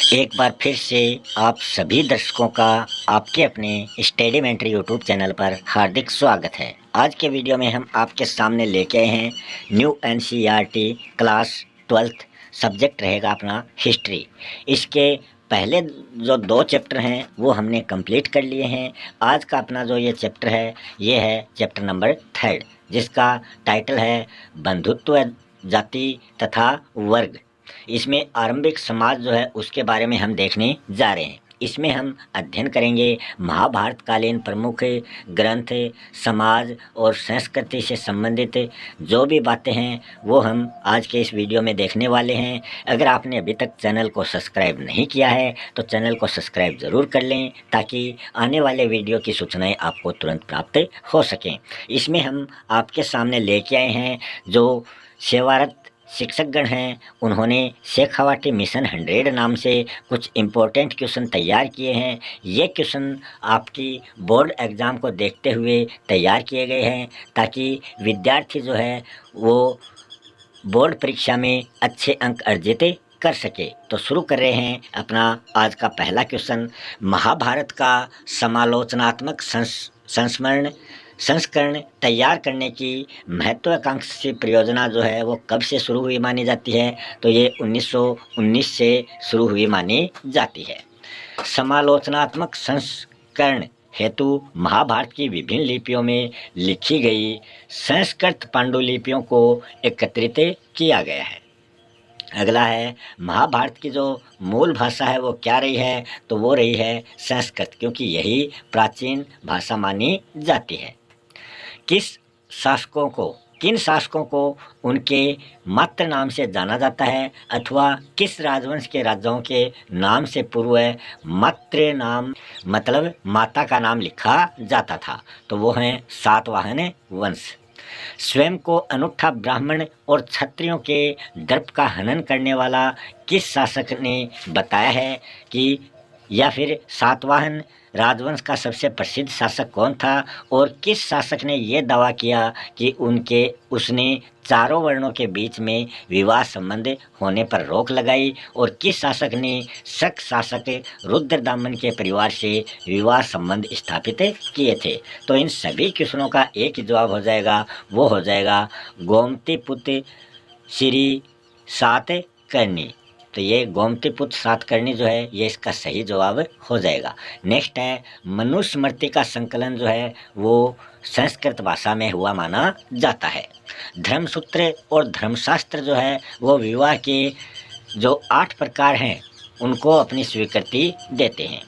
एक बार फिर से आप सभी दर्शकों का आपके अपने स्टडी मेंटर यूट्यूब चैनल पर हार्दिक स्वागत है। आज के वीडियो में हम आपके सामने लेके आए हैं new NCERT class 12th। Subject रहेगा अपना हिस्ट्री। इसके पहले जो 2 चैप्टर हैं वो हमने कंप्लीट कर लिए हैं। आज का अपना जो ये चैप्टर है ये है चैप्टर नंबर 3, जिसका टाइटल है बंधुत्व, जाति तथा वर्ग। इसमें आरंभिक समाज जो है उसके बारे में हम देखने जा रहे हैं। इसमें हम अध्ययन करेंगे महाभारत कालीन प्रमुख ग्रंथ, समाज और संस्कृति से संबंधित जो भी बातें हैं वो हम आज के इस वीडियो में देखने वाले हैं। अगर आपने अभी तक चैनल को सब्सक्राइब नहीं किया है तो चैनल को सब्सक्राइब ज़रूर कर लें ताकि आने वाले वीडियो की सूचनाएं आपको तुरंत प्राप्त हो सकें। इसमें हम आपके सामने लेके आए हैं जो सेवारत शिक्षकगण हैं, उन्होंने शेखावाटी मिशन 100 नाम से कुछ इम्पोर्टेंट क्वेश्चन तैयार किए हैं। ये क्वेश्चन आपकी बोर्ड एग्ज़ाम को देखते हुए तैयार किए गए हैं ताकि विद्यार्थी जो है वो बोर्ड परीक्षा में अच्छे अंक अर्जित कर सके। तो शुरू कर रहे हैं अपना आज का पहला क्वेश्चन। महाभारत का समालोचनात्मक संस्करण तैयार करने की महत्वाकांक्षी परियोजना जो है वो कब से शुरू हुई मानी जाती है? तो ये 1919 से शुरू हुई मानी जाती है। समालोचनात्मक संस्करण हेतु महाभारत की विभिन्न लिपियों में लिखी गई संस्कृत पांडुलिपियों को एकत्रित किया गया है। अगला है महाभारत की जो मूल भाषा है वो क्या रही है? तो वो रही है संस्कृत, क्योंकि यही प्राचीन भाषा मानी जाती है। किन शासकों को उनके मातृ नाम से जाना जाता है अथवा किस राजवंश के राजाओं के नाम से पूर्व मातृ नाम मतलब माता का नाम लिखा जाता था? तो वो हैं सातवाहन वंश। स्वयं को अनूठा ब्राह्मण और क्षत्रियों के दर्प का हनन करने वाला किस शासक ने बताया है कि या फिर सातवाहन राजवंश का सबसे प्रसिद्ध शासक कौन था? और किस शासक ने यह दावा किया कि उसने चारों वर्णों के बीच में विवाह संबंध होने पर रोक लगाई? और किस शासक ने शक शासक रुद्रदामन के परिवार से विवाह संबंध स्थापित किए थे? तो इन सभी क्वेश्चनों का एक ही जवाब हो जाएगा, वो हो जाएगा गोमतीपुत्र श्री सातकर्णी। तो ये गोमतीपुत्र सातकर्णी जो है ये इसका सही जवाब हो जाएगा। नेक्स्ट है मनुस्मृति का संकलन जो है वो संस्कृत भाषा में हुआ माना जाता है। धर्मसूत्र और धर्मशास्त्र जो है वो विवाह के जो 8 प्रकार हैं उनको अपनी स्वीकृति देते हैं।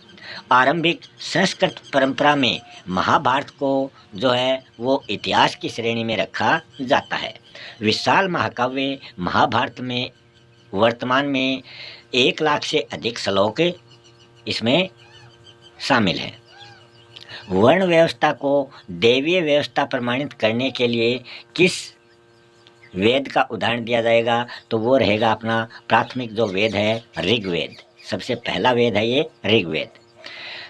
आरंभिक संस्कृत परंपरा में महाभारत को जो है वो इतिहास की श्रेणी में रखा जाता है। विशाल महाकाव्य महाभारत में वर्तमान में 1 लाख से अधिक श्लोक इसमें शामिल हैं। वर्ण व्यवस्था को देवीय व्यवस्था प्रमाणित करने के लिए किस वेद का उदाहरण दिया जाएगा? तो वो रहेगा अपना प्राथमिक जो वेद है ऋग्वेद। सबसे पहला वेद है ये ऋग्वेद।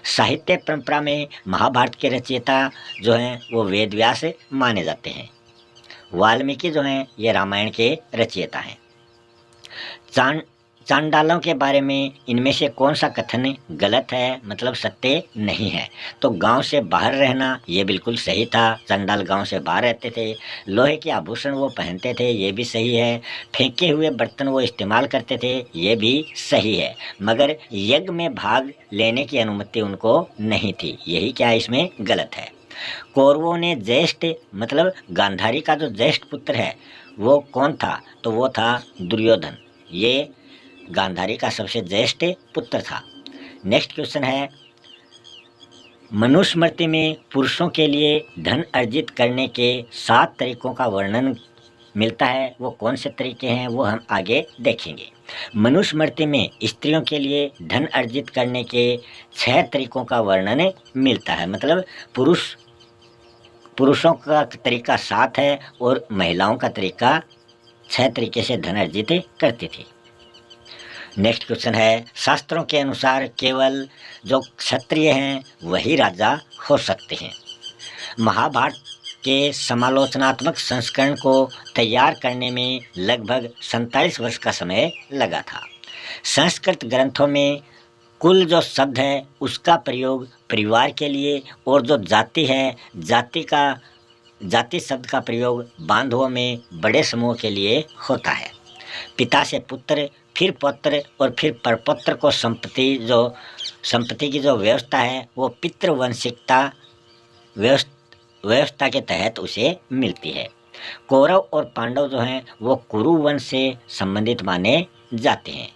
साहित्य परंपरा में महाभारत के रचयिता जो हैं वो वेद व्यास माने जाते हैं। वाल्मीकि जो हैं ये रामायण के रचयिता हैं। चांडालों के बारे में इनमें से कौन सा कथन गलत है मतलब सत्य नहीं है? तो गांव से बाहर रहना ये बिल्कुल सही था। चांडाल गांव से बाहर रहते थे। लोहे के आभूषण वो पहनते थे, ये भी सही है। फेंके हुए बर्तन वो इस्तेमाल करते थे, ये भी सही है। मगर यज्ञ में भाग लेने की अनुमति उनको नहीं थी, यही क्या इसमें गलत है। कौरवों ने ज्येष्ठ मतलब गांधारी का जो ज्येष्ठ पुत्र है वो कौन था? तो वो था दुर्योधन। ये गांधारी का सबसे ज्येष्ठ पुत्र था। नेक्स्ट क्वेश्चन है मनुस्मृति में पुरुषों के लिए धन अर्जित करने के 7 तरीकों का वर्णन मिलता है। वो कौन से तरीके हैं वो हम आगे देखेंगे। मनुस्मृति में स्त्रियों के लिए धन अर्जित करने के 6 तरीकों का वर्णन मिलता है। मतलब पुरुषों का तरीका 7 है और महिलाओं का तरीका 6 तरीके से धन अर्जित करती थी। नेक्स्ट क्वेश्चन है शास्त्रों के अनुसार केवल जो क्षत्रिय हैं वही राजा हो सकते हैं। महाभारत के समालोचनात्मक संस्करण को तैयार करने में लगभग 47 वर्ष का समय लगा था। संस्कृत ग्रंथों में कुल जो शब्द है उसका प्रयोग परिवार के लिए, और जो जाति है जाति शब्द का प्रयोग बांधवों में बड़े समूह के लिए होता है। पिता से पुत्र, फिर पौत्र और फिर परपौत्र को संपत्ति की जो व्यवस्था है वो पितृवंशिकता व्यवस्था के तहत उसे मिलती है। कौरव और पांडव जो हैं वो कुरु वंश से संबंधित माने जाते हैं।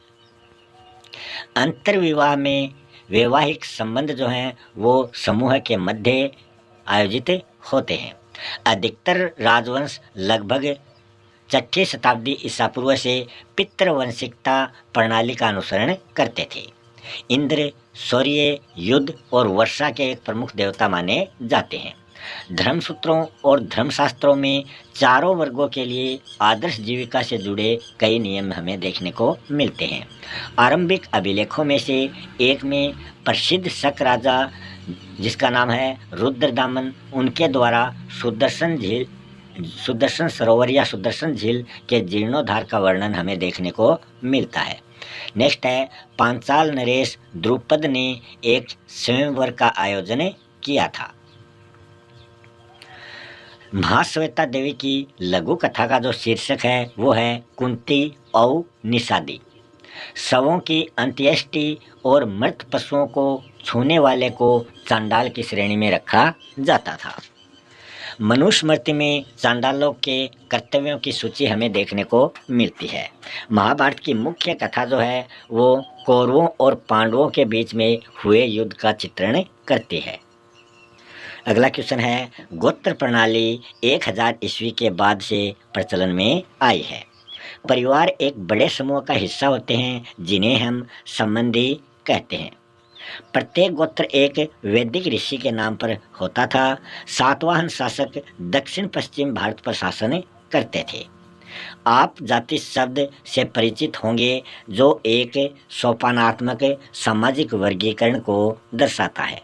अंतर्विवाह में वैवाहिक संबंध जो हैं वो समूह के मध्य आयोजित होते हैं। अधिकतर राजवंश लगभग 6ठी शताब्दी ईसा पूर्व से पितृवंशिकता प्रणाली का अनुसरण करते थे। इंद्र, सूर्य, युद्ध और वर्षा के एक प्रमुख देवता माने जाते हैं। धर्मसूत्रों और धर्मशास्त्रों में चारों वर्गों के लिए आदर्श जीविका से जुड़े कई नियम हमें देखने को मिलते हैं। आरंभिक अभिलेखों में से एक में प्रसिद्ध शक राजा जिसका नाम है रुद्रदामन, उनके द्वारा सुदर्शन सरोवर या सुदर्शन झील के जीर्णोद्धार का वर्णन हमें देखने को मिलता है। नेक्स्ट है पांचाल नरेश द्रुपद ने एक स्वयंवर का आयोजन किया था। महाश्वेता देवी की लघु कथा का जो शीर्षक है वो है कुंती औ निषादी। शवों की अंत्येष्टि और मृत पशुओं को छूने वाले को चांडाल की श्रेणी में रखा जाता था। मनुस्मृति में चांडालों के कर्तव्यों की सूची हमें देखने को मिलती है। महाभारत की मुख्य कथा जो है वो कौरवों और पांडवों के बीच में हुए युद्ध का चित्रण करती है। अगला क्वेश्चन है गोत्र प्रणाली 1000 ईस्वी के बाद से प्रचलन में आई है। परिवार एक बड़े समूह का हिस्सा होते हैं जिन्हें हम संबंधी कहते हैं। प्रत्येक गोत्र एक वैदिक ऋषि के नाम पर होता था। सातवाहन शासक दक्षिण पश्चिम भारत पर शासन करते थे। आप जाति शब्द से परिचित होंगे जो एक सोपानात्मक सामाजिक वर्गीकरण को दर्शाता है।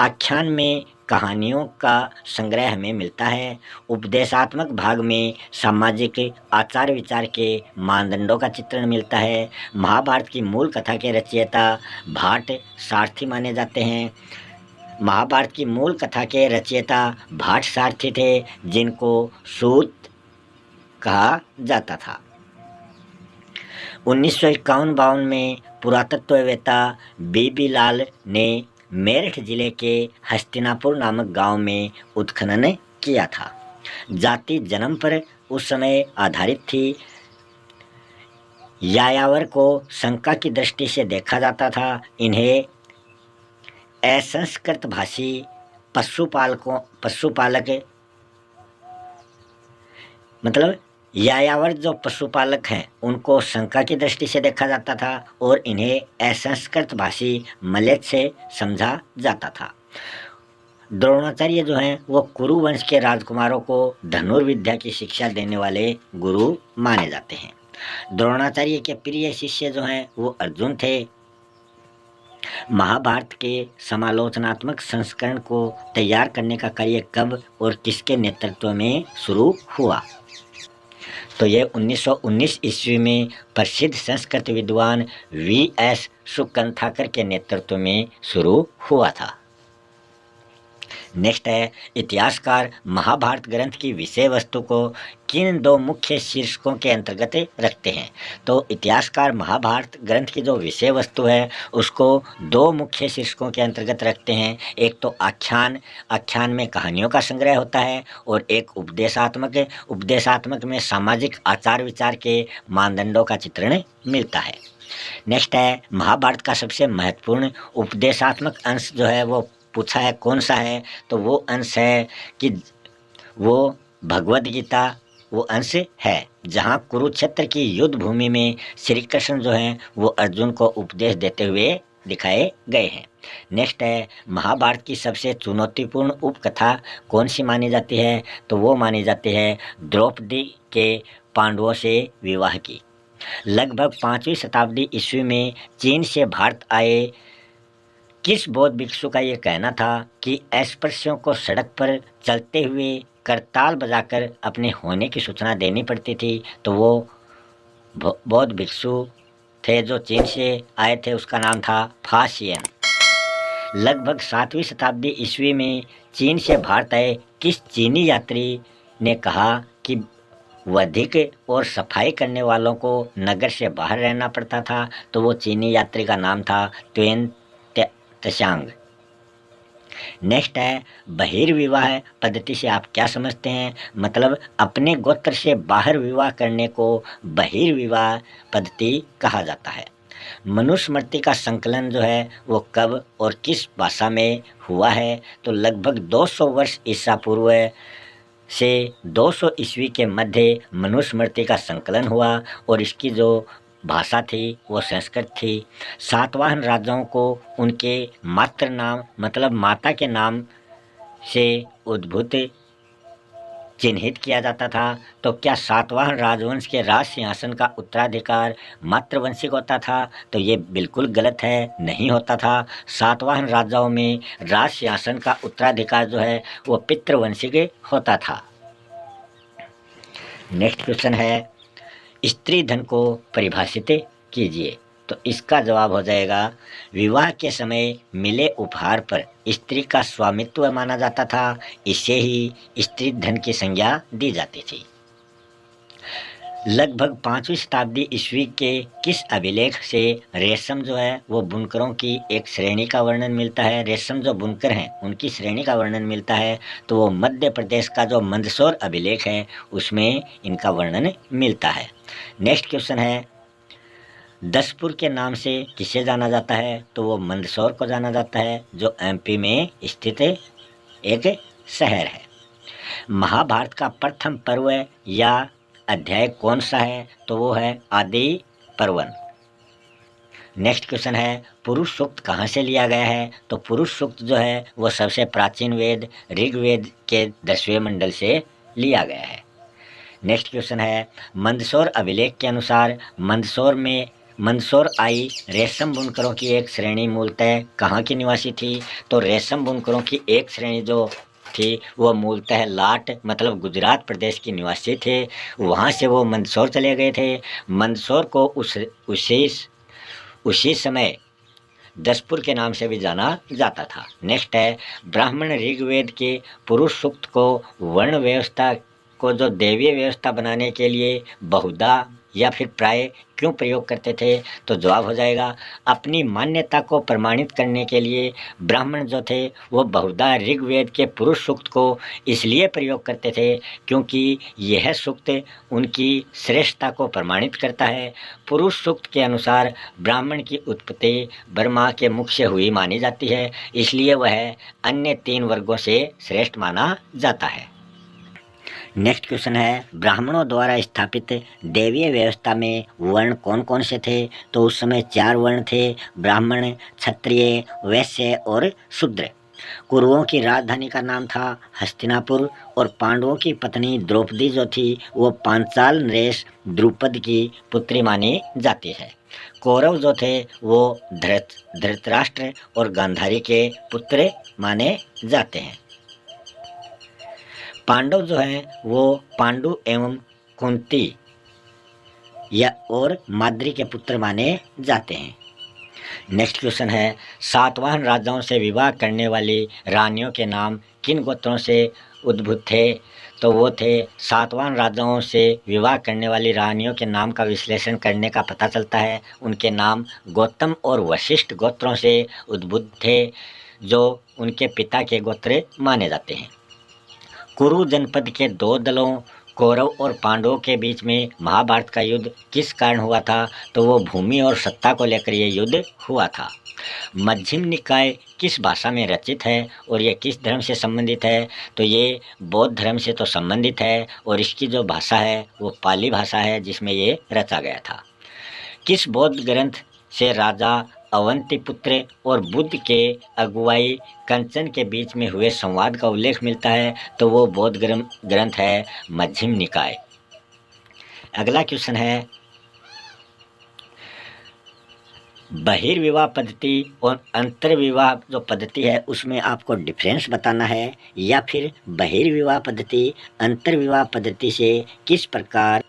आख्यान में कहानियों का संग्रह हमें मिलता है। उपदेशात्मक भाग में सामाजिक आचार विचार के मानदंडों का चित्रण मिलता है। महाभारत की मूल कथा के रचयिता भाट सारथी माने जाते हैं। महाभारत की मूल कथा के रचयिता भाट सारथी थे जिनको सूत कहा जाता था। 1951-52 में पुरातत्ववेत्ता बीबी लाल ने मेरठ जिले के हस्तिनापुर नामक गांव में उत्खनन किया था। जाति जन्म पर उस समय आधारित थी। यायावर को शंका की दृष्टि से देखा जाता था। इन्हें असंस्कृत भाषी पशुपालक मतलब यायावर जो पशुपालक हैं उनको शंका की दृष्टि से देखा जाता था और इन्हें असंस्कृत भाषी मलेच्छ से समझा जाता था। द्रोणाचार्य जो हैं वो कुरु वंश के राजकुमारों को धनुर्विद्या की शिक्षा देने वाले गुरु माने जाते हैं। द्रोणाचार्य के प्रिय शिष्य जो हैं वो अर्जुन थे। महाभारत के समालोचनात्मक संस्करण को तैयार करने का कार्य कब और किसके नेतृत्व में शुरू हुआ? तो ये 1919 ईस्वी में प्रसिद्ध संस्कृत विद्वान V.S. सुकंथाकर के नेतृत्व में शुरू हुआ था। नेक्स्ट है इतिहासकार महाभारत ग्रंथ की विषय वस्तु को किन दो मुख्य शीर्षकों के अंतर्गत रखते हैं? तो इतिहासकार महाभारत ग्रंथ की जो विषय वस्तु है उसको दो मुख्य शीर्षकों के अंतर्गत रखते हैं। एक तो आख्यान में कहानियों का संग्रह होता है और एक उपदेशात्मक में सामाजिक आचार विचार के मानदंडों का चित्रण मिलता है। नेक्स्ट है महाभारत का सबसे महत्वपूर्ण उपदेशात्मक अंश जो है वो पूछा है कौन सा है? तो वो अंश है कि वो भगवद गीता वो अंश है जहाँ कुरुक्षेत्र की युद्ध भूमि में श्री कृष्ण जो हैं वो अर्जुन को उपदेश देते हुए दिखाए गए हैं। नेक्स्ट है महाभारत की सबसे चुनौतीपूर्ण उपकथा कौन सी मानी जाती है? तो वो मानी जाती है द्रौपदी के पांडवों से विवाह की। लगभग 5वीं शताब्दी ईस्वी में चीन से भारत आए किस बौद्ध भिक्षु का ये कहना था कि अस्पृश्यों को सड़क पर चलते हुए करताल बजाकर अपने होने की सूचना देनी पड़ती थी? तो वो बौद्ध भिक्षु थे जो चीन से आए थे, उसका नाम था फासियन। लगभग 7वीं शताब्दी ईस्वी में चीन से भारत आए किस चीनी यात्री ने कहा कि अधिक और सफाई करने वालों को नगर से बाहर रहना पड़ता था, तो वो चीनी यात्री का नाम था ट्वेन त्सांग। नेक्स्ट है बहिर्विवाह पद्धति से आप क्या समझते हैं? मतलब अपने गोत्र से बाहर विवाह करने को बहिर्विवाह पद्धति कहा जाता है। मनुस्मृति का संकलन जो है वो कब और किस भाषा में हुआ है? तो लगभग 200 वर्ष ईसा पूर्व से 200 ईस्वी के मध्य मनुस्मृति का संकलन हुआ और इसकी जो भाषा थी वो संस्कृत थी। सातवाहन राजाओं को उनके मातृ नाम मतलब माता के नाम से उद्भूत चिन्हित किया जाता था। तो क्या सातवाहन राजवंश के राज सिंहासन का उत्तराधिकार मातृवंशिक होता था? तो ये बिल्कुल गलत है, नहीं होता था। सातवाहन राजाओं में राज सिंहासन का उत्तराधिकार जो है वो पितृवंशिक होता था। नेक्स्ट क्वेश्चन है स्त्री धन को परिभाषित कीजिए। तो इसका जवाब हो जाएगा विवाह के समय मिले उपहार पर स्त्री का स्वामित्व माना जाता था, इसे ही स्त्री धन की संज्ञा दी जाती थी। लगभग 5वीं शताब्दी ईस्वी के किस अभिलेख से रेशम जो है वो बुनकरों की एक श्रेणी का वर्णन मिलता है? रेशम जो बुनकर हैं उनकी श्रेणी का वर्णन मिलता है, तो वो मध्य प्रदेश का जो मंदसौर अभिलेख है उसमें इनका वर्णन मिलता है। नेक्स्ट क्वेश्चन है दसपुर के नाम से किसे जाना जाता है? तो वो मंदसौर को जाना जाता है जो एमपी में स्थित एक शहर है। महाभारत का प्रथम पर्व या अध्याय कौन सा है? तो वो है आदि पर्वन। नेक्स्ट क्वेश्चन है पुरुष सूक्त कहाँ से लिया गया है? तो पुरुष सूक्त जो है वो सबसे प्राचीन वेद ऋग्वेद के 10वें मंडल से लिया गया है। नेक्स्ट क्वेश्चन है मंदसौर अभिलेख के अनुसार मंदसौर आई रेशम बुनकरों की एक श्रेणी मूलतः कहाँ की निवासी थी? तो रेशम बुनकरों की एक श्रेणी जो थी वो मूलतः लाट मतलब गुजरात प्रदेश की निवासी थे। वहाँ से वो मंदसौर चले गए थे। मंदसौर को उसी समय दसपुर के नाम से भी जाना जाता था। नेक्स्ट है ब्राह्मण ऋग्वेद के पुरुष सूक्त को वर्ण व्यवस्था को जो देवीय व्यवस्था बनाने के लिए बहुधा या फिर प्राय क्यों प्रयोग करते थे? तो जवाब हो जाएगा अपनी मान्यता को प्रमाणित करने के लिए ब्राह्मण जो थे वो बहुधा ऋग्वेद के पुरुष सूक्त को इसलिए प्रयोग करते थे क्योंकि यह सूक्त उनकी श्रेष्ठता को प्रमाणित करता है। पुरुष सूक्त के अनुसार ब्राह्मण की उत्पत्ति ब्रह्मा के मुख से हुई मानी जाती है, इसलिए वह अन्य 3 वर्गों से श्रेष्ठ माना जाता है। नेक्स्ट क्वेश्चन है ब्राह्मणों द्वारा स्थापित देवीय व्यवस्था में वर्ण कौन कौन से थे? तो उस समय 4 वर्ण थे ब्राह्मण, क्षत्रिय, वैश्य और शूद्र। कुरुओं की राजधानी का नाम था हस्तिनापुर और पांडवों की पत्नी द्रौपदी जो थी वो पांचाल नरेश द्रुपद की पुत्री मानी जाती है। कौरव जो थे वो धृतराष्ट्र और गांधारी के पुत्र माने जाते हैं। पांडव जो हैं वो पांडु एवं कुंती या और माद्री के पुत्र माने जाते हैं। नेक्स्ट क्वेश्चन है सातवाहन राजाओं से विवाह करने वाली रानियों के नाम किन गोत्रों से उद्भूत थे? तो वो थे सातवाहन राजाओं से विवाह करने वाली रानियों के नाम का विश्लेषण करने का पता चलता है उनके नाम गौतम और वशिष्ठ गोत्रों से उद्भूत थे जो उनके पिता के गोत्र माने जाते हैं। कुरु जनपद के 2 दलों कौरव और पांडवों के बीच में महाभारत का युद्ध किस कारण हुआ था? तो वो भूमि और सत्ता को लेकर ये युद्ध हुआ था। मध्यम निकाय किस भाषा में रचित है और ये किस धर्म से संबंधित है? तो ये बौद्ध धर्म से तो संबंधित है और इसकी जो भाषा है वो पाली भाषा है जिसमें ये रचा गया था। किस बौद्ध ग्रंथ से राजा अवंतीपुत्र और बुद्ध के अगुवाई कंचन के बीच में हुए संवाद का उल्लेख मिलता है? तो वो बौद्ध ग्रंथ है मध्यम निकाय। अगला क्वेश्चन है बहिर्विवाह पद्धति और अंतर्विवाह जो पद्धति है उसमें आपको डिफरेंस बताना है या फिर बहिर्विवाह पद्धति अंतर्विवाह पद्धति से किस प्रकार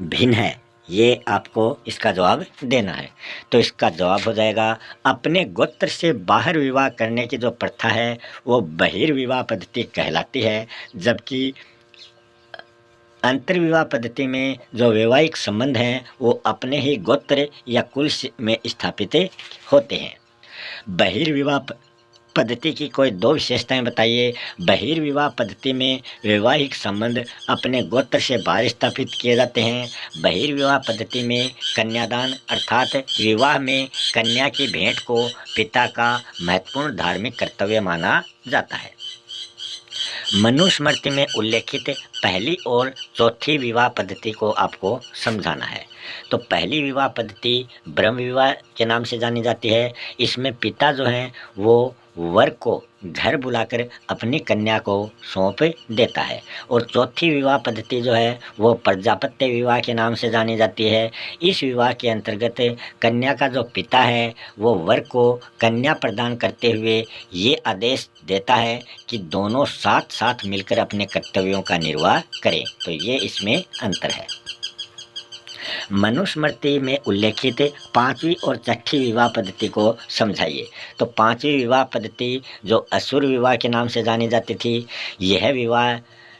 भिन्न है ये आपको इसका जवाब देना है। तो इसका जवाब हो जाएगा अपने गोत्र से बाहर विवाह करने की जो प्रथा है वो बहिर्विवाह पद्धति कहलाती है, जबकि अंतर्विवाह पद्धति में जो वैवाहिक संबंध हैं वो अपने ही गोत्र या कुल में स्थापित होते हैं। बहिर्विवाह पद्धति की कोई दो विशेषताएं बताइए। बहिर्विवाह पद्धति में वैवाहिक संबंध अपने गोत्र से बाहर स्थापित किए जाते हैं। बहिर्विवाह पद्धति में कन्यादान अर्थात विवाह में कन्या की भेंट को पिता का महत्वपूर्ण धार्मिक कर्तव्य माना जाता है। मनुस्मृति में उल्लेखित पहली और चौथी विवाह पद्धति को आपको समझाना है। तो पहली विवाह पद्धति ब्रह्म विवाह के नाम से जानी जाती है। इसमें पिता जो हैं वो वर को घर बुलाकर अपनी कन्या को सौंप देता है। और चौथी विवाह पद्धति जो है वो प्रजापत्य विवाह के नाम से जानी जाती है। इस विवाह के अंतर्गत कन्या का जो पिता है वो वर को कन्या प्रदान करते हुए ये आदेश देता है कि दोनों साथ साथ मिलकर अपने कर्तव्यों का निर्वाह करें। तो ये इसमें अंतर है। मनुस्मृति में उल्लेखित पांचवी और छठी विवाह पद्धति को समझाइए। तो पांचवी विवाह पद्धति जो असुर विवाह के नाम से जानी जाती थी, यह विवाह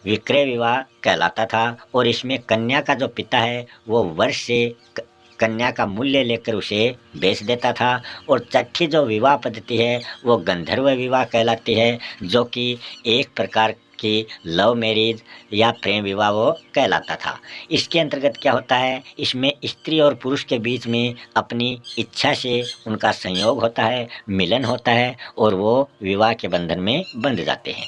विक्रय विवाह कहलाता था और इसमें कन्या का जो पिता है वो वर्ष से कन्या का मूल्य लेकर उसे बेच देता था। और छठी जो विवाह पद्धति है वो गंधर्व विवाह कहलाती है, जो कि एक प्रकार की लव मैरिज या प्रेम विवाह वो कहलाता था। इसके अंतर्गत क्या होता है, इसमें स्त्री और पुरुष के बीच में अपनी इच्छा से उनका संयोग होता है, मिलन होता है और वो विवाह के बंधन में बंध जाते हैं।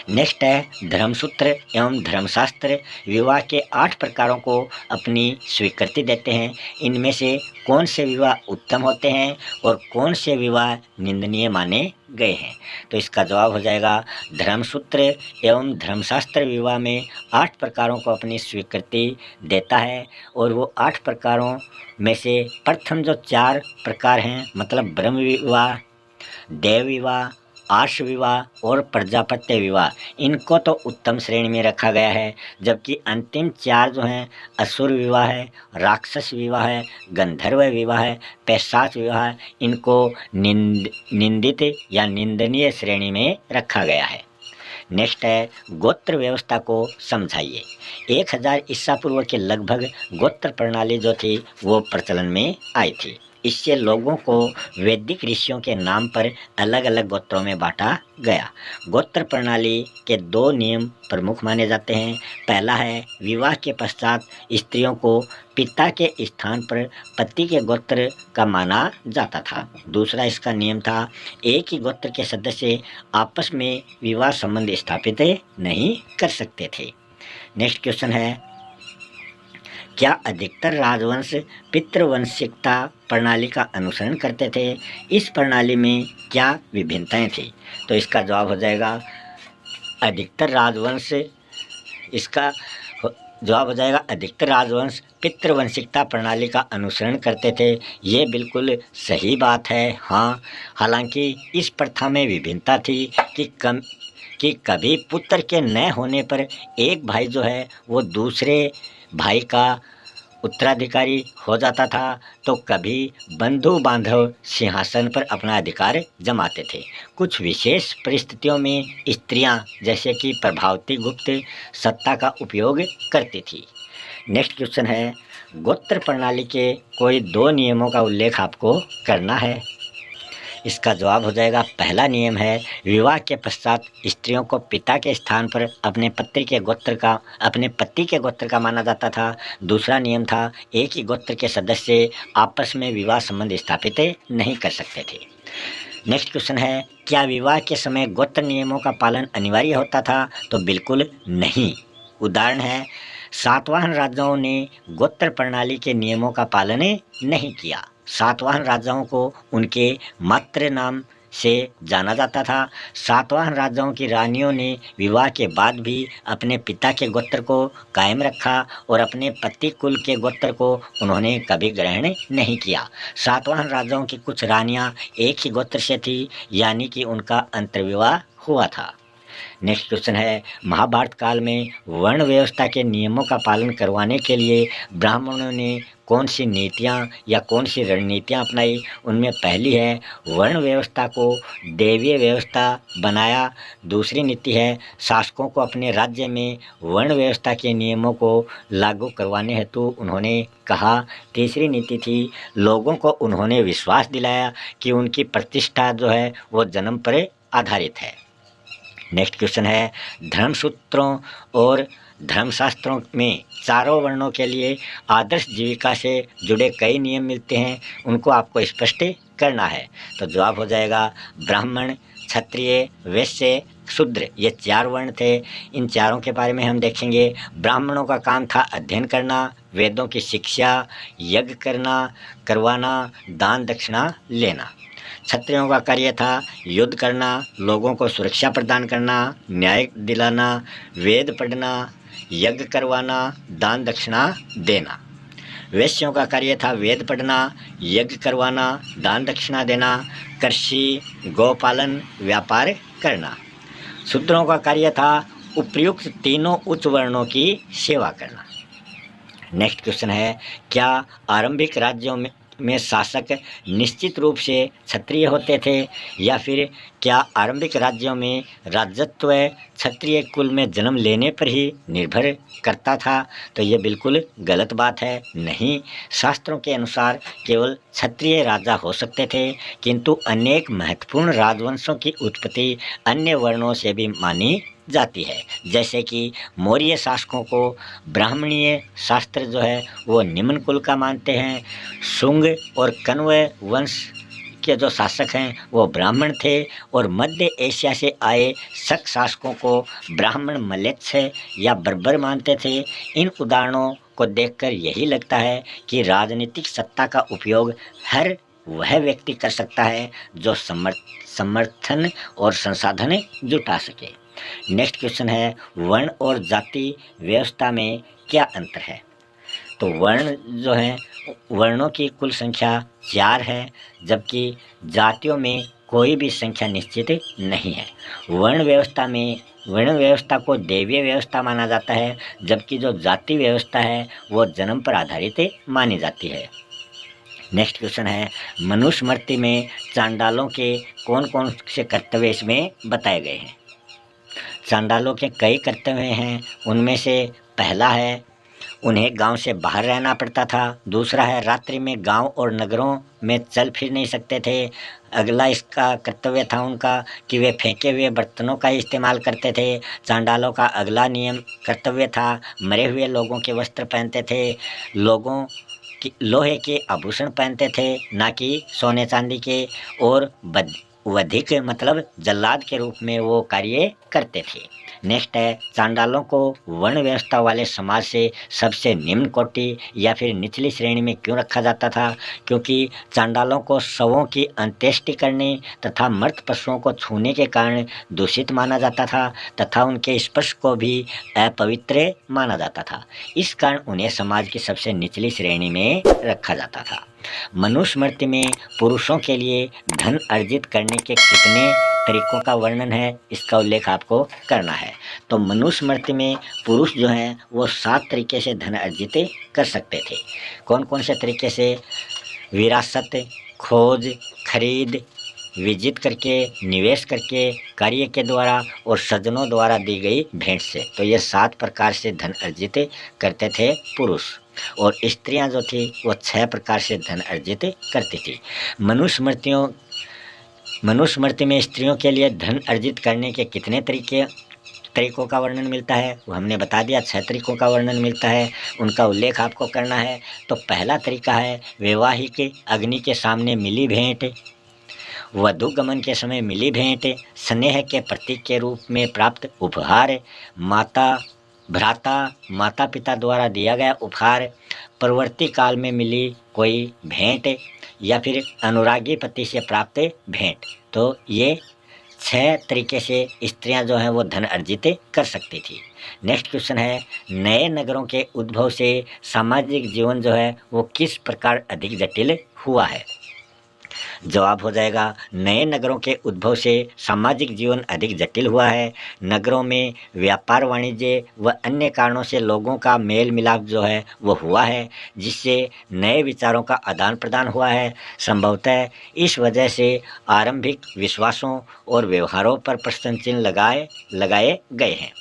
नेक्स्ट है धर्मसूत्र एवं धर्मशास्त्र विवाह के 8 प्रकारों को अपनी स्वीकृति देते हैं। इनमें से कौन से विवाह उत्तम होते हैं और कौन से विवाह निंदनीय माने गए हैं। तो इसका जवाब हो जाएगा धर्मसूत्र एवं धर्मशास्त्र विवाह में 8 प्रकारों को अपनी स्वीकृति देता है। और वो 8 प्रकारों में से प्रथम जो 4 प्रकार हैं, मतलब ब्रह्म विवाह, देव विवाह, आर्ष विवाह और प्रजापत्य विवाह, इनको तो उत्तम श्रेणी में रखा गया है। जबकि अंतिम 4 जो हैं असुर विवाह है, राक्षस विवाह है, गंधर्व विवाह है, पैशाच विवाह है, इनको निंदित या निंदनीय श्रेणी में रखा गया है। नेक्स्ट है गोत्र व्यवस्था को समझाइए। 1000 ईसा पूर्व के लगभग गोत्र प्रणाली जो थी वो प्रचलन में आई थी। इससे लोगों को वैदिक ऋषियों के नाम पर अलग अलग गोत्रों में बांटा गया। गोत्र प्रणाली के 2 नियम प्रमुख माने जाते हैं। पहला है विवाह के पश्चात स्त्रियों को पिता के स्थान पर पति के गोत्र का माना जाता था। दूसरा इसका नियम था एक ही गोत्र के सदस्य आपस में विवाह संबंध स्थापित नहीं कर सकते थे। नेक्स्ट क्वेश्चन है क्या अधिकतर राजवंश पितृवंशिकता प्रणाली का अनुसरण करते थे? इस प्रणाली में क्या विभिन्नताएं थी? तो इसका जवाब हो जाएगा अधिकतर राजवंश, इसका जवाब हो जाएगा अधिकतर राजवंश पितृवंशिकता प्रणाली का अनुसरण करते थे। ये बिल्कुल सही बात है। हाँ, हालांकि इस प्रथा में विभिन्नता थी कि कभी पुत्र के न होने पर एक भाई जो है वो दूसरे भाई का उत्तराधिकारी हो जाता था, तो कभी बंधु बांधव सिंहासन पर अपना अधिकार जमाते थे। कुछ विशेष परिस्थितियों में स्त्रियां जैसे कि प्रभावती गुप्त सत्ता का उपयोग करती थी। नेक्स्ट क्वेश्चन है गोत्र प्रणाली के कोई 2 नियमों का उल्लेख आपको करना है। इसका जवाब हो जाएगा पहला नियम है विवाह के पश्चात स्त्रियों को पिता के स्थान पर अपने पति के गोत्र का माना जाता था। दूसरा नियम था एक ही गोत्र के सदस्य आपस में विवाह संबंध स्थापित नहीं कर सकते थे। नेक्स्ट क्वेश्चन है क्या विवाह के समय गोत्र नियमों का पालन अनिवार्य होता था? तो बिल्कुल नहीं। उदाहरण है सातवाहन राजाओं ने गोत्र प्रणाली के नियमों का पालन नहीं किया। सातवाहन राजाओं को उनके मातृ नाम से जाना जाता था। सातवाहन राजाओं की रानियों ने विवाह के बाद भी अपने पिता के गोत्र को कायम रखा और अपने पति कुल के गोत्र को उन्होंने कभी ग्रहण नहीं किया। सातवाहन राजाओं की कुछ रानियां एक ही गोत्र से थी, यानी कि उनका अंतर्विवाह हुआ था। नेक्स्ट क्वेश्चन है, महाभारत काल में वर्ण व्यवस्था के नियमों का पालन करवाने के लिए ब्राह्मणों ने कौन सी नीतियाँ या कौन सी रणनीतियाँ अपनाई? उनमें पहली है वर्ण व्यवस्था को देवीय व्यवस्था बनाया। दूसरी नीति है शासकों को अपने राज्य में वर्ण व्यवस्था के नियमों को लागू करवाने हेतु उन्होंने कहा। तीसरी नीति थी लोगों को उन्होंने विश्वास दिलाया कि उनकी प्रतिष्ठा जो है वो जन्म पर आधारित है। नेक्स्ट क्वेश्चन है, धर्मसूत्रों और धर्मशास्त्रों में चारों वर्णों के लिए आदर्श जीविका से जुड़े कई नियम मिलते हैं, उनको आपको स्पष्ट करना है। तो जवाब हो जाएगा ब्राह्मण, क्षत्रिय, वैश्य, शूद्र, ये 4 वर्ण थे। इन चारों के बारे में हम देखेंगे। ब्राह्मणों का काम था अध्ययन करना, वेदों की शिक्षा, यज्ञ करवाना, दान दक्षिणा लेना। क्षत्रियों का कार्य था युद्ध करना, लोगों को सुरक्षा प्रदान करना, न्याय दिलाना, वेद पढ़ना, यज्ञ करवाना, दान दक्षिणा देना। वैश्यों का कार्य था वेद पढ़ना, यज्ञ करवाना, दान दक्षिणा देना, कृषि, गौपालन, व्यापार करना। शूद्रों का कार्य था उपयुक्त तीनों उच्च वर्णों की सेवा करना। नेक्स्ट क्वेश्चन है, क्या आरंभिक राज्यों में शासक निश्चित रूप से क्षत्रिय होते थे या फिर क्या आरंभिक राज्यों में राजत्व क्षत्रिय कुल में जन्म लेने पर ही निर्भर करता था? तो ये बिल्कुल गलत बात है। नहीं, शास्त्रों के अनुसार केवल क्षत्रिय राजा हो सकते थे, किंतु अनेक महत्वपूर्ण राजवंशों की उत्पत्ति अन्य वर्णों से भी मानी जाती है। जैसे कि मौर्य शासकों को ब्राह्मणीय शास्त्र जो है वो निम्न कुल का मानते हैं। शुंग और कण्व वंश के जो शासक हैं वो ब्राह्मण थे और मध्य एशिया से आए शक शासकों को ब्राह्मण म्लेच्छ या बर्बर मानते थे। इन उदाहरणों को देखकर यही लगता है कि राजनीतिक सत्ता का उपयोग हर वह व्यक्ति कर सकता है जो समर्थन और संसाधन जुटा सके। नेक्स्ट क्वेश्चन है, वर्ण और जाति व्यवस्था में क्या अंतर है? तो वर्ण जो है, वर्णों की कुल संख्या 4 है, जबकि जातियों में कोई भी संख्या निश्चित नहीं है। वर्ण व्यवस्था को देवीय व्यवस्था माना जाता है, जबकि जो जाति व्यवस्था है वो जन्म पर आधारित मानी जाती है। नेक्स्ट क्वेश्चन है, मनुस्मृति में चांडालों के कौन कौन से कर्तव्य इसमें बताए गए हैं? चांडालों के कई कर्तव्य हैं। उनमें से पहला है उन्हें गांव से बाहर रहना पड़ता था। दूसरा है रात्रि में गांव और नगरों में चल फिर नहीं सकते थे। अगला इसका कर्तव्य था उनका कि वे फेंके हुए बर्तनों का इस्तेमाल करते थे। चांडालों का अगला नियम कर्तव्य था मरे हुए लोगों के वस्त्र पहनते थे, लोगों की लोहे के आभूषण पहनते थे, ना कि सोने चांदी के, और वधिक मतलब जल्लाद के रूप में वो कार्य करते थे। नेक्स्ट है, चांडालों को वर्ण व्यवस्था वाले समाज से सबसे निम्न कोटि या फिर निचली श्रेणी में क्यों रखा जाता था? क्योंकि चांडालों को शवों की अंत्येष्टि करने तथा मृत पशुओं को छूने के कारण दूषित माना जाता था तथा उनके स्पर्श को भी अपवित्र माना जाता था। इस कारण उन्हें समाज की सबसे निचली श्रेणी में रखा जाता था। मनुस्मृति में पुरुषों के लिए धन अर्जित करने के कितने तरीकों का वर्णन है, इसका उल्लेख आपको करना है। तो मनुस्मृति में पुरुष जो हैं वो 7 तरीके से धन अर्जित कर सकते थे। कौन कौन से तरीके से? विरासत, खोज, खरीद, विजित करके, निवेश करके, कार्य के द्वारा और सज्जनों द्वारा दी गई भेंट से। तो ये 7 प्रकार से धन अर्जित करते थे पुरुष, और स्त्रियां जो थी वो 6 प्रकार से धन अर्जित करती थी। मनुस्मृति में स्त्रियों के लिए धन अर्जित करने के कितने तरीकों का वर्णन मिलता है? वो हमने बता दिया, 6 तरीकों का वर्णन मिलता है। उनका उल्लेख आपको करना है। तो पहला तरीका है वैवाहिक अग्नि के सामने मिली भेंट, वधु गमन के समय मिली भेंट, स्नेह के प्रतीक के रूप में प्राप्त उपहार, माता पिता द्वारा दिया गया उपहार, परवर्ती काल में मिली कोई भेंट, या फिर अनुरागी पति से प्राप्त भेंट। तो ये 6 तरीके से स्त्रियां जो हैं वो धन अर्जित कर सकती थी। नेक्स्ट क्वेश्चन है, नए नगरों के उद्भव से सामाजिक जीवन जो है वो किस प्रकार अधिक जटिल हुआ है? जवाब हो जाएगा नए नगरों के उद्भव से सामाजिक जीवन अधिक जटिल हुआ है। नगरों में व्यापार वाणिज्य व अन्य कारणों से लोगों का मेल मिलाप जो है वो हुआ है, जिससे नए विचारों का आदान प्रदान हुआ है। संभवतः इस वजह से आरंभिक विश्वासों और व्यवहारों पर प्रश्न चिन्ह लगाए गए हैं।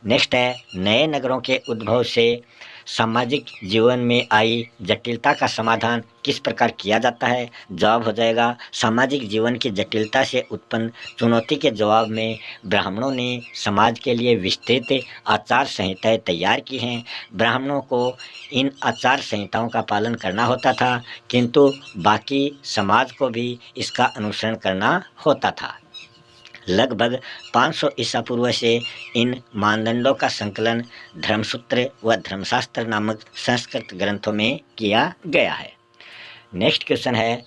नेक्स्ट है नए नगरों के उद्भव से सामाजिक जीवन में आई जटिलता का समाधान किस प्रकार किया जाता है। जवाब हो जाएगा सामाजिक जीवन की जटिलता से उत्पन्न चुनौती के जवाब में ब्राह्मणों ने समाज के लिए विस्तृत आचार संहिताएं तैयार की हैं। ब्राह्मणों को इन आचार संहिताओं का पालन करना होता था, किंतु बाकी समाज को भी इसका अनुसरण करना होता था। लगभग 500 ईसा पूर्व से इन मानदंडों का संकलन धर्मसूत्र व धर्मशास्त्र नामक संस्कृत ग्रंथों में किया गया है। नेक्स्ट क्वेश्चन है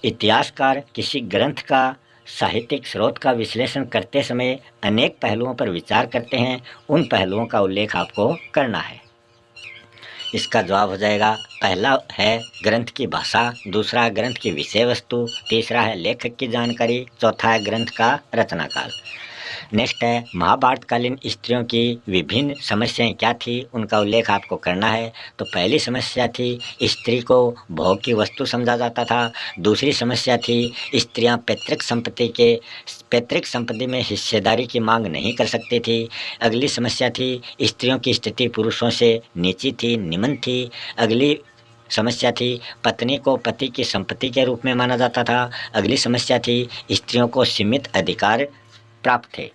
इतिहासकार किसी ग्रंथ का साहित्यिक स्रोत का विश्लेषण करते समय अनेक पहलुओं पर विचार करते हैं, उन पहलुओं का उल्लेख आपको करना है। इसका जवाब हो जाएगा पहला है ग्रंथ की भाषा, दूसरा ग्रंथ की विषय वस्तु, तीसरा है लेखक की जानकारी, चौथा है ग्रंथ का रचनाकाल। नेक्स्ट है महाभारतकालीन स्त्रियों की विभिन्न समस्याएं क्या थी, उनका उल्लेख आपको करना है। तो पहली समस्या थी स्त्री को भोग की वस्तु समझा जाता था। दूसरी समस्या थी स्त्रियां पैतृक संपत्ति में हिस्सेदारी की मांग नहीं कर सकती थी। अगली समस्या थी स्त्रियों की स्थिति पुरुषों से नीची थी, निम्न थी। अगली समस्या थी पत्नी को पति की संपत्ति के रूप में माना जाता था। अगली समस्या थी स्त्रियों को सीमित अधिकार प्राप्त थे।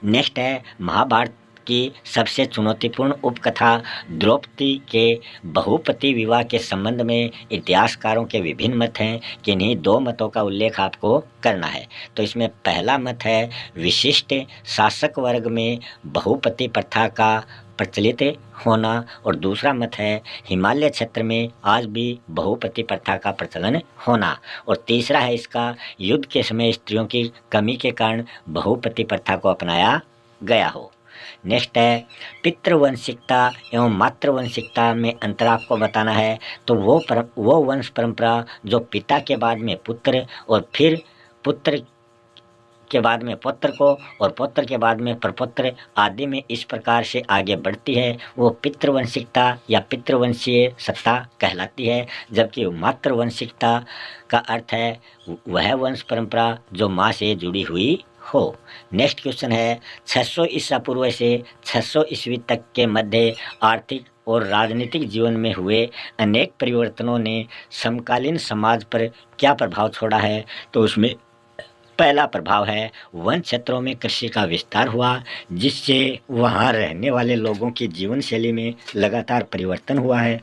नेक्स्ट है महाभारत की सबसे चुनौतीपूर्ण उपकथा द्रौपदी के बहुपति विवाह के संबंध में इतिहासकारों के विभिन्न मत हैं, किन्हीं दो मतों का उल्लेख आपको करना है। तो इसमें पहला मत है विशिष्ट शासक वर्ग में बहुपति प्रथा का प्रचलित होना, और दूसरा मत है हिमालय क्षेत्र में आज भी बहुपति प्रथा का प्रचलन होना, और तीसरा है इसका युद्ध के समय स्त्रियों की कमी के कारण बहुपति प्रथा को अपनाया गया हो। नेक्स्ट है पितृवंशिकता एवं मातृवंशिकता में अंतर आपको बताना है। तो वो वंश परंपरा जो पिता के बाद में पुत्र और फिर पुत्र के बाद में पुत्र को और पुत्र के बाद में प्रपुत्र आदि में इस प्रकार से आगे बढ़ती है, वो पितृवंशिकता या पितृवंशीय सत्ता कहलाती है। जबकि मातृवंशिकता का अर्थ है वह वंश परंपरा जो माँ से जुड़ी हुई हो। नेक्स्ट क्वेश्चन है 600 ईसा पूर्व से 600 ईस्वी तक के मध्य आर्थिक और राजनीतिक जीवन में हुए अनेक परिवर्तनों ने समकालीन समाज पर क्या प्रभाव छोड़ा है। तो उसमें पहला प्रभाव है वन क्षेत्रों में कृषि का विस्तार हुआ, जिससे वहाँ रहने वाले लोगों की जीवन शैली में लगातार परिवर्तन हुआ है।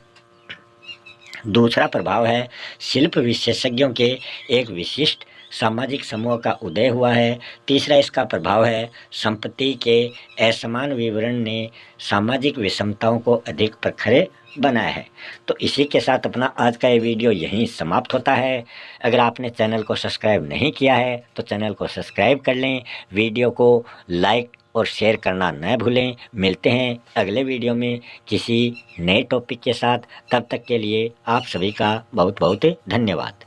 दूसरा प्रभाव है शिल्प विशेषज्ञों के एक विशिष्ट सामाजिक समूह का उदय हुआ है। तीसरा इसका प्रभाव है संपत्ति के असमान विवरण ने सामाजिक विषमताओं को अधिक प्रखर बनाया है। तो इसी के साथ अपना आज का ये वीडियो यहीं समाप्त होता है। अगर आपने चैनल को सब्सक्राइब नहीं किया है तो चैनल को सब्सक्राइब कर लें, वीडियो को लाइक और शेयर करना न भूलें। मिलते हैं अगले वीडियो में किसी नए टॉपिक के साथ। तब तक के लिए आप सभी का बहुत बहुत धन्यवाद।